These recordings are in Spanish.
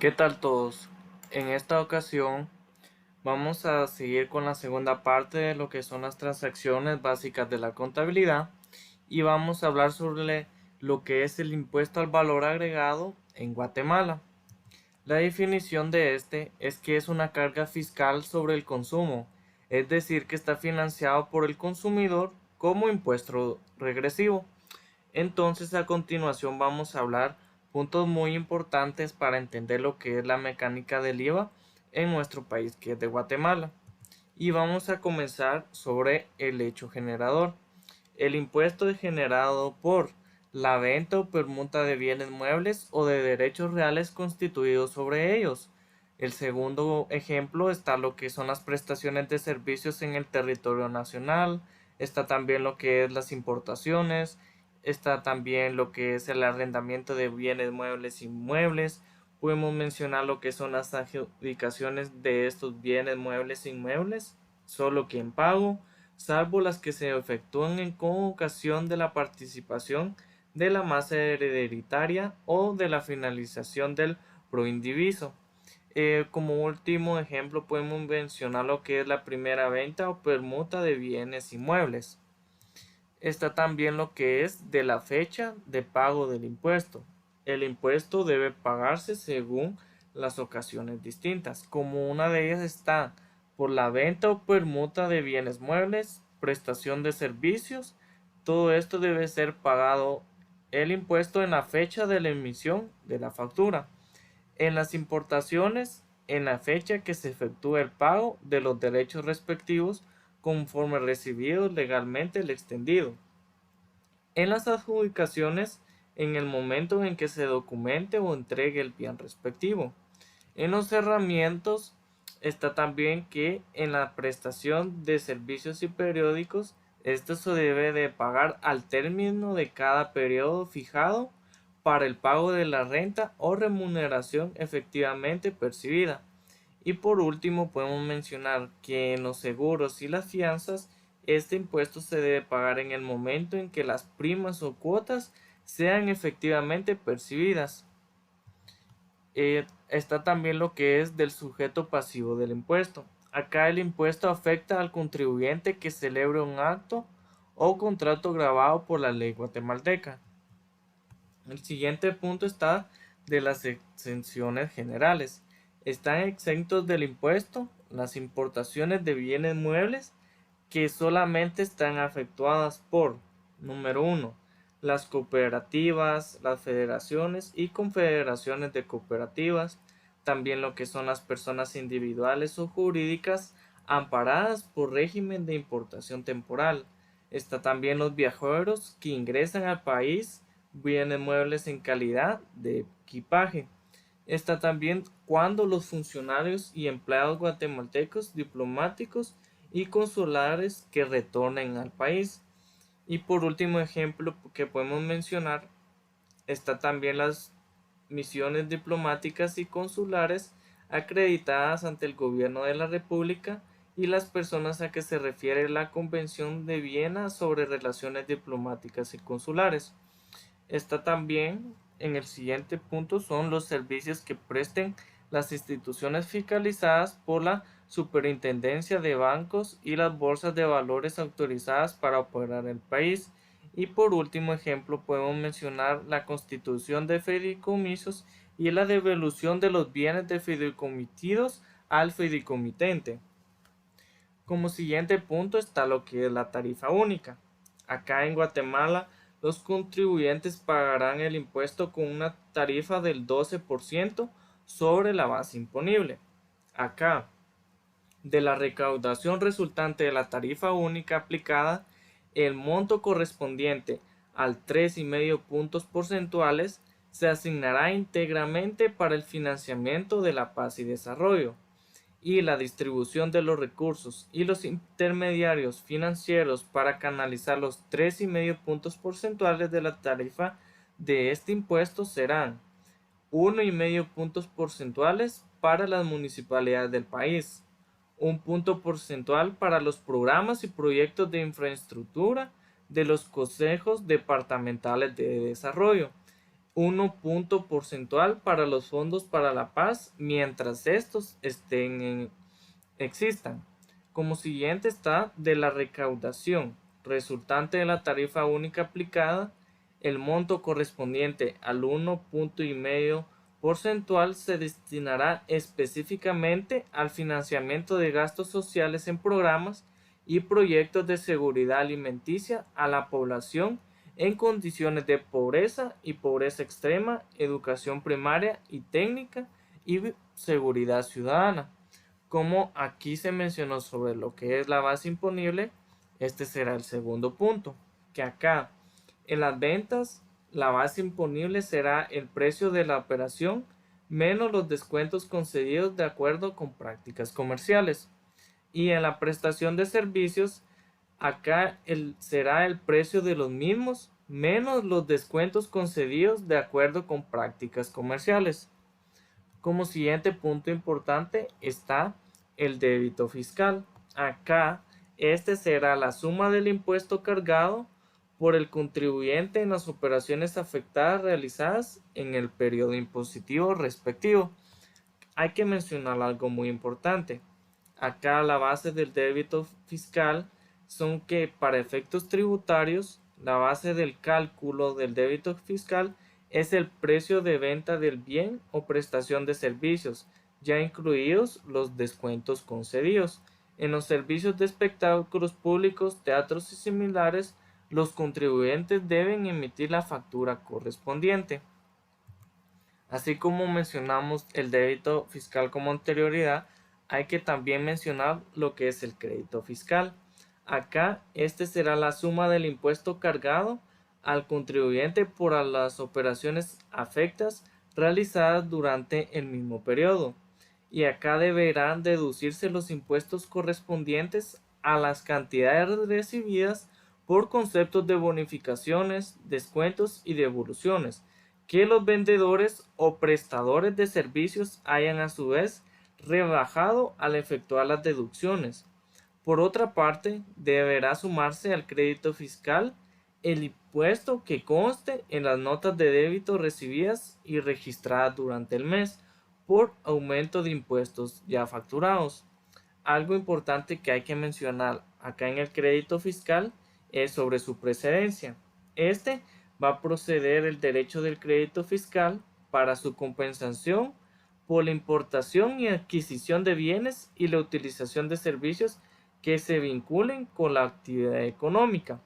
¿Qué tal todos? En esta ocasión vamos a seguir con la segunda parte de lo que son las transacciones básicas de la contabilidad y vamos a hablar sobre lo que es el impuesto al valor agregado en Guatemala. La definición de este es que es una carga fiscal sobre el consumo, es decir, que está financiado por el consumidor como impuesto regresivo. Entonces, a continuación vamos a hablar puntos muy importantes para entender lo que es la mecánica del IVA en nuestro país, que es de Guatemala. Y vamos a comenzar sobre el hecho generador. El impuesto es generado por la venta o permuta de bienes muebles o de derechos reales constituidos sobre ellos. El segundo ejemplo está lo que son las prestaciones de servicios en el territorio nacional, está también lo que es las importaciones, está también lo que es el arrendamiento de bienes muebles e inmuebles. Podemos mencionar lo que son las adjudicaciones de estos bienes muebles e inmuebles, solo quien pago, salvo las que se efectúan en con ocasión de la participación de la masa hereditaria o de la finalización del proindiviso. Como último ejemplo podemos mencionar lo que es la primera venta o permuta de bienes inmuebles. Está también lo que es de la fecha de pago del impuesto. El impuesto debe pagarse según las ocasiones distintas. Como una de ellas está por la venta o permuta de bienes muebles, prestación de servicios. Todo esto debe ser pagado el impuesto en la fecha de la emisión de la factura. En las importaciones, en la fecha que se efectúa el pago de los derechos respectivos conforme recibidos legalmente el extendido. En las adjudicaciones, en el momento en que se documente o entregue el bien respectivo. En los cerramientos está también que en la prestación de servicios y periódicos, esto se debe de pagar al término de cada periodo fijado para el pago de la renta o remuneración efectivamente percibida. Y por último podemos mencionar que en los seguros y las fianzas este impuesto se debe pagar en el momento en que las primas o cuotas sean efectivamente percibidas. Está también lo que es del sujeto pasivo del impuesto. Acá el impuesto afecta al contribuyente que celebre un acto o contrato grabado por la ley guatemalteca. El siguiente punto está de las exenciones generales. Están exentos del impuesto las importaciones de bienes muebles que solamente están efectuadas por, número uno, las cooperativas, las federaciones y confederaciones de cooperativas, también lo que son las personas individuales o jurídicas amparadas por régimen de importación temporal. Está también los viajeros que ingresan al país bienes muebles en calidad de equipaje. Está también cuando los funcionarios y empleados guatemaltecos, diplomáticos y consulares que retornen al país. Y por último ejemplo que podemos mencionar, está también las misiones diplomáticas y consulares acreditadas ante el gobierno de la República y las personas a que se refiere la Convención de Viena sobre relaciones diplomáticas y consulares. Está también en el siguiente punto son los servicios que presten las instituciones fiscalizadas por la Superintendencia de Bancos y las bolsas de valores autorizadas para operar en el país. Y por último ejemplo podemos mencionar la constitución de fideicomisos y la devolución de los bienes de fideikomitidos al fideicomitente. Como siguiente punto está lo que es la tarifa única. Acá en Guatemala los contribuyentes pagarán el impuesto con una tarifa del 12% sobre la base imponible. Acá, de la recaudación resultante de la tarifa única aplicada, el monto correspondiente al 3,5 puntos porcentuales se asignará íntegramente para el financiamiento de la paz y desarrollo y la distribución de los recursos y los intermediarios financieros para canalizar los 3,5 puntos porcentuales de la tarifa de este impuesto serán 1,5 puntos porcentuales para las municipalidades del país, un punto porcentual para los programas y proyectos de infraestructura de los consejos departamentales de desarrollo 1 punto porcentual para los fondos para la paz mientras estos existan. Como siguiente está de la recaudación resultante de la tarifa única aplicada, el monto correspondiente al 1,5 punto porcentual se destinará específicamente al financiamiento de gastos sociales en programas y proyectos de seguridad alimenticia a la población en condiciones de pobreza y pobreza extrema, educación primaria y técnica y seguridad ciudadana. Como aquí se mencionó sobre lo que es la base imponible, este será el segundo punto, que acá en las ventas la base imponible será el precio de la operación menos los descuentos concedidos de acuerdo con prácticas comerciales. Y en la prestación de servicios, acá será el precio de los mismos menos los descuentos concedidos de acuerdo con prácticas comerciales. Como siguiente punto importante está el débito fiscal. Acá, este será la suma del impuesto cargado por el contribuyente en las operaciones afectadas realizadas en el periodo impositivo respectivo. Hay que mencionar algo muy importante. Acá la base del débito fiscal son que para efectos tributarios, la base del cálculo del débito fiscal es el precio de venta del bien o prestación de servicios, ya incluidos los descuentos concedidos. En los servicios de espectáculos públicos, teatros y similares, los contribuyentes deben emitir la factura correspondiente. Así como mencionamos el débito fiscal como anterioridad, hay que también mencionar lo que es el crédito fiscal. Acá, este será la suma del impuesto cargado al contribuyente por las operaciones afectas realizadas durante el mismo periodo. Y acá deberán deducirse los impuestos correspondientes a las cantidades recibidas por conceptos de bonificaciones, descuentos y devoluciones que los vendedores o prestadores de servicios hayan a su vez rebajado al efectuar las deducciones. Por otra parte, deberá sumarse al crédito fiscal el impuesto que conste en las notas de débito recibidas y registradas durante el mes por aumento de impuestos ya facturados. Algo importante que hay que mencionar acá en el crédito fiscal es sobre su precedencia. Este va a proceder el derecho del crédito fiscal para su compensación por la importación y adquisición de bienes y la utilización de servicios que se vinculen con la actividad económica.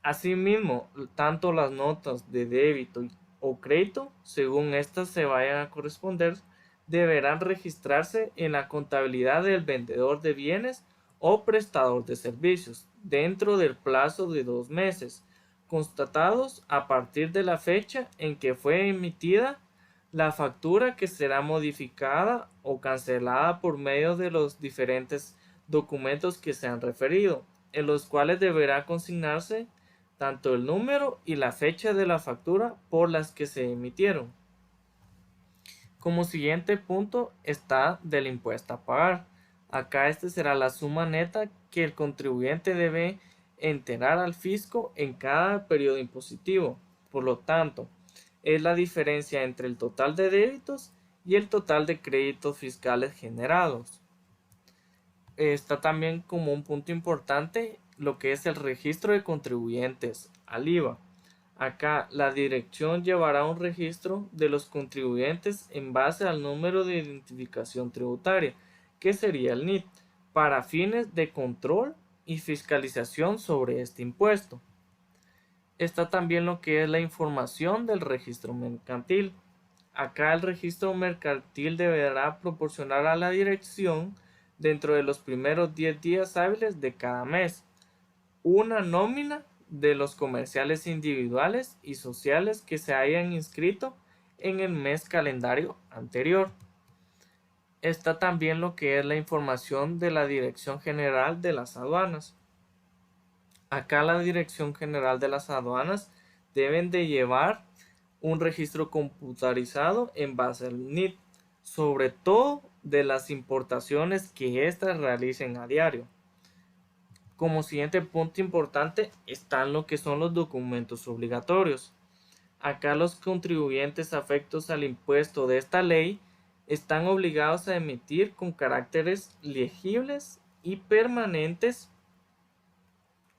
Asimismo, tanto las notas de débito o crédito, según éstas se vayan a corresponder, deberán registrarse en la contabilidad del vendedor de bienes o prestador de servicios dentro del plazo de 2 meses, constatados a partir de la fecha en que fue emitida la factura, que será modificada o cancelada por medio de los diferentes documentos que se han referido, en los cuales deberá consignarse tanto el número y la fecha de la factura por las que se emitieron. Como siguiente punto está del impuesto a pagar. Acá este será la suma neta que el contribuyente debe enterar al fisco en cada periodo impositivo. Por lo tanto, es la diferencia entre el total de débitos y el total de créditos fiscales generados. Está también como un punto importante lo que es el registro de contribuyentes al IVA. Acá la dirección llevará un registro de los contribuyentes en base al número de identificación tributaria, que sería el NIT, para fines de control y fiscalización sobre este impuesto. Está también lo que es la información del registro mercantil. Acá el registro mercantil deberá proporcionar a la dirección, dentro de los primeros 10 días hábiles de cada mes, una nómina de los comerciales individuales y sociales que se hayan inscrito en el mes calendario anterior. Está también lo que es la información de la Dirección General de las Aduanas. Acá la Dirección General de las Aduanas deben de llevar un registro computarizado en base al NIT, sobre todo de las importaciones que éstas realicen a diario. Como siguiente punto importante están lo que son los documentos obligatorios. Acá los contribuyentes afectos al impuesto de esta ley están obligados a emitir con caracteres legibles y permanentes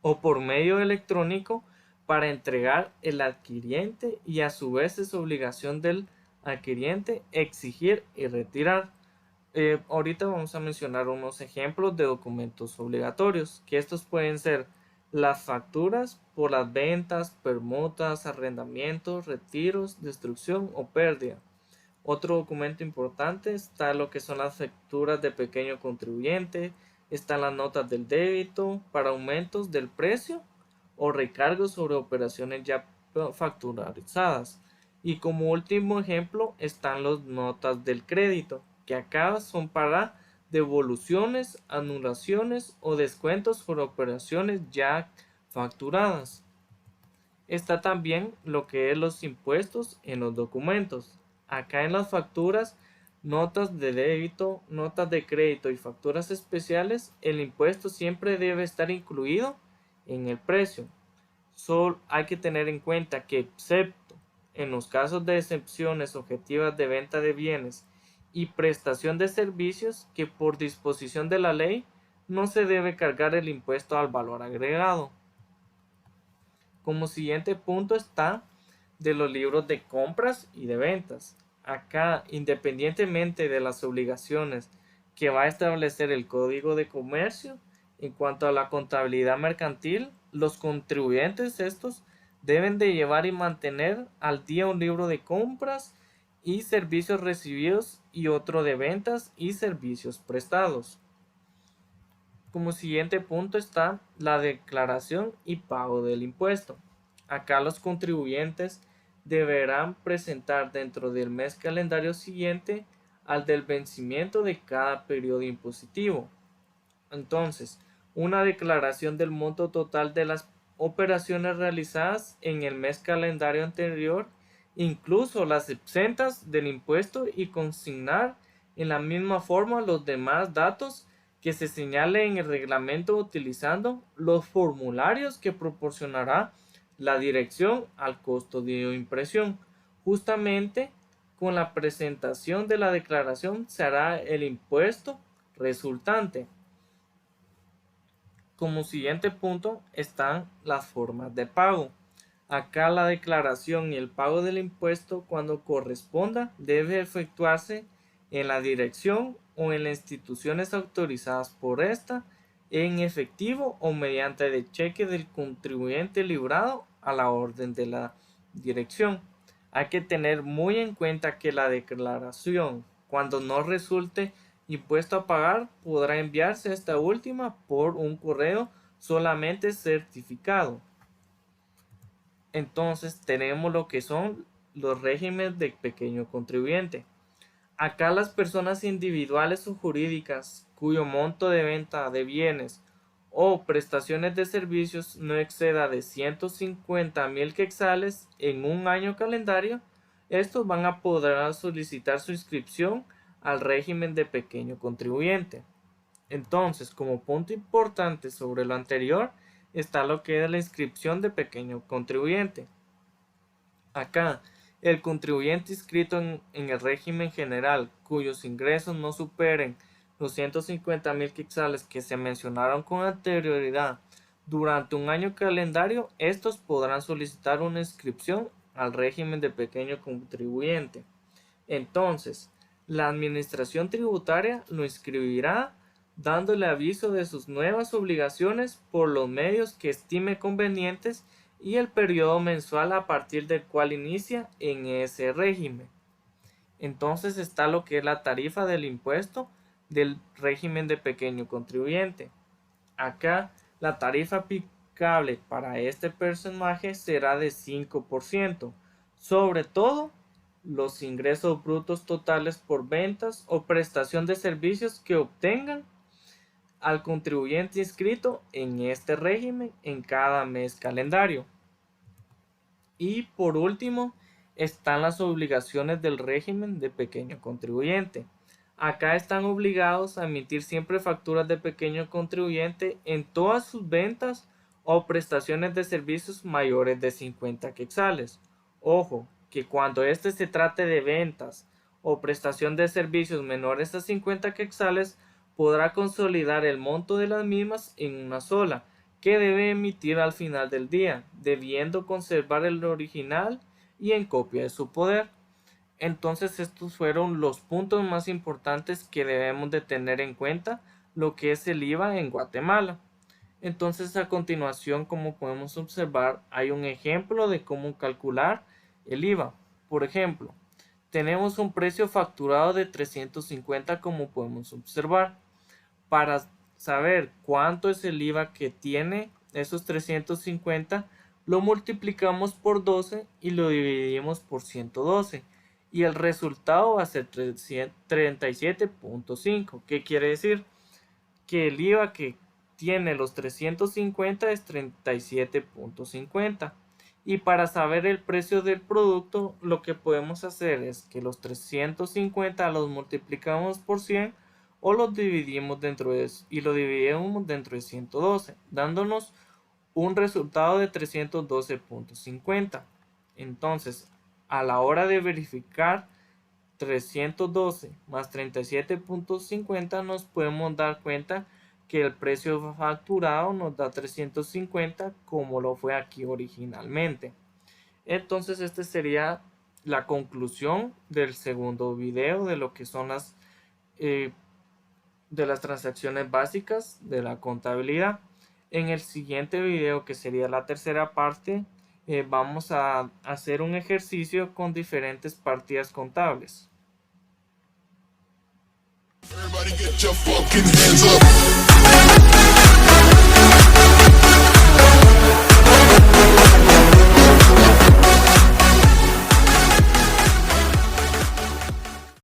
o por medio electrónico para entregar el adquiriente, y a su vez es obligación del adquiriente exigir y retirar. Ahorita vamos a mencionar unos ejemplos de documentos obligatorios, que estos pueden ser las facturas por las ventas, permutas, arrendamientos, retiros, destrucción o pérdida. Otro documento importante está lo que son las facturas de pequeño contribuyente, están las notas del débito para aumentos del precio o recargos sobre operaciones ya facturarizadas. Y como último ejemplo están las notas del crédito, que acá son para devoluciones, anulaciones o descuentos sobre operaciones ya facturadas. Está también lo que es los impuestos en los documentos. Acá en las facturas, notas de débito, notas de crédito y facturas especiales, el impuesto siempre debe estar incluido en el precio. Solo hay que tener en cuenta que, excepto en los casos de excepciones objetivas de venta de bienes y prestación de servicios, que por disposición de la ley no se debe cargar el impuesto al valor agregado. Como siguiente punto está de los libros de compras y de ventas. Acá, independientemente de las obligaciones que va a establecer el Código de Comercio en cuanto a la contabilidad mercantil, los contribuyentes estos deben de llevar y mantener al día un libro de compras y servicios recibidos y otro de ventas y servicios prestados. Como siguiente punto está la declaración y pago del impuesto. Acá los contribuyentes deberán presentar dentro del mes calendario siguiente al del vencimiento de cada periodo impositivo. Entonces, una declaración del monto total de las operaciones realizadas en el mes calendario anterior, incluso las exentas del impuesto, y consignar en la misma forma los demás datos que se señale en el reglamento utilizando los formularios que proporcionará la dirección al costo de impresión. Justamente con la presentación de la declaración se hará el impuesto resultante. Como siguiente punto están las formas de pago. Acá la declaración y el pago del impuesto, cuando corresponda, debe efectuarse en la dirección o en las instituciones autorizadas por esta, en efectivo o mediante el cheque del contribuyente librado a la orden de la dirección. Hay que tener muy en cuenta que la declaración, cuando no resulte impuesto a pagar, podrá enviarse esta última por un correo solamente certificado. Entonces tenemos lo que son los regímenes de pequeño contribuyente. Acá las personas individuales o jurídicas cuyo monto de venta de bienes o prestaciones de servicios no exceda de 150,000 quetzales en un año calendario, estos van a poder solicitar su inscripción al régimen de pequeño contribuyente. Entonces, como punto importante sobre lo anterior, está lo que es la inscripción de pequeño contribuyente. Acá, el contribuyente inscrito en el régimen general, cuyos ingresos no superen los 150,000 quetzales que se mencionaron con anterioridad durante un año calendario, estos podrán solicitar una inscripción al régimen de pequeño contribuyente. Entonces, la administración tributaria lo inscribirá dándole aviso de sus nuevas obligaciones por los medios que estime convenientes y el periodo mensual a partir del cual inicia en ese régimen. Entonces está lo que es la tarifa del impuesto del régimen de pequeño contribuyente. Acá la tarifa aplicable para este personaje será de 5%, sobre todo los ingresos brutos totales por ventas o prestación de servicios que obtengan al contribuyente inscrito en este régimen en cada mes calendario. Y por último están las obligaciones del régimen de pequeño contribuyente. Acá están obligados a emitir siempre facturas de pequeño contribuyente en todas sus ventas o prestaciones de servicios mayores de 50 quetzales, Ojo, que cuando se trate de ventas o prestación de servicios menores a 50 quetzales, podrá consolidar el monto de las mismas en una sola, que debe emitir al final del día, debiendo conservar el original y en copia de su poder. Entonces estos fueron los puntos más importantes que debemos de tener en cuenta lo que es el IVA en Guatemala. Entonces a continuación, como podemos observar, hay un ejemplo de cómo calcular el IVA. Por ejemplo, tenemos un precio facturado de 350 como podemos observar. Para saber cuánto es el IVA que tiene esos 350, lo multiplicamos por 12 y lo dividimos por 112. Y el resultado va a ser 37.5. ¿Qué quiere decir? Que el IVA que tiene los 350 es 37.50. Y para saber el precio del producto, lo que podemos hacer es que los 350 los multiplicamos por 100 o los dividimos dentro de eso y lo dividimos dentro de 112, dándonos un resultado de 312.50. Entonces, a la hora de verificar 312 más 37.50, nos podemos dar cuenta que el precio facturado nos da 350 como lo fue aquí originalmente. Entonces esta sería la conclusión del segundo video de lo que son de las transacciones básicas de la contabilidad. En el siguiente video, que sería la tercera parte, vamos a hacer un ejercicio con diferentes partidas contables. Everybody get your fucking hands up.